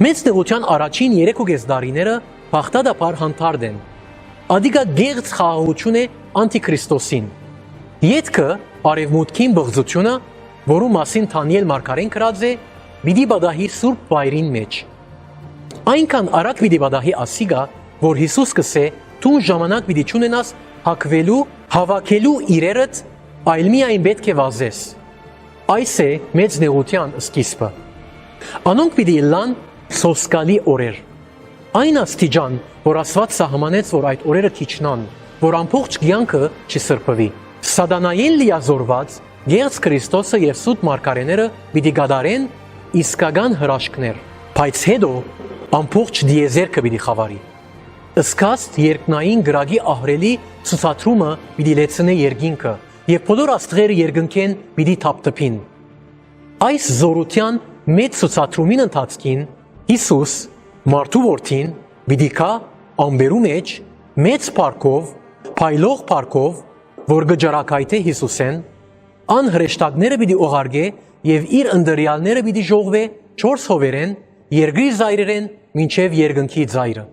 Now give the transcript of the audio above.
Մեծ նեղության առաջին 3.5 տարիները բաղդադապար հանդարտ են։ Ադիգա գեղձ խաղաղություն է անտիքրիստոսին։ Ետքը արևմուտքին բղձությունը, որու մասին Դանիել մարգարեն գրած է, պիտի բադահի սուրբ վայրին մեջ։ Այնքան արագ պիտի բադահի ասիգա, որ Հիսուս կսե տուն ժամանակ պիտի չունենաս հակվելու, հավաքելու իրերդ, այլ միայն պետք է վազես։ Այս է մեծ նեղության սկիզբը։ Անոնք պիտի լան սոսկալի օրեր։ Այն աստիճան, որ Աստված սահմանեց, որ այդ օրերը թիչնան, որ ամբողջ կյանքը չսրբվի։ Սատանային լիազորված Գեղձ Քրիստոսը եւ սուտ մարգարեները պիտի գադարեն իսկական հրաշքներ, բայց հետո ամբողջ դիեզերքը պիտի խավարի։ Ըսկաստ երկնային գրագի ահրելի ցուցադրումը պիտի լեցնե երկինքը եւ բոլոր աստղերը երկնքեն պիտի թափթփին։ Այս զորության մեծ ցուցադրումին ընթացքին Հիսուս մարդու որդին պիտի կա ամբերու մեջ մեծ փառքով, փայլող փառքով, որ գջարակայթե Հիսուսեն, անհրեշտակները պիտի օղարգե եւ իր ընդրյալները պիտի ժողվե 4 հովերեն, երկրի զայրերեն մինչև երկնքի զայրը։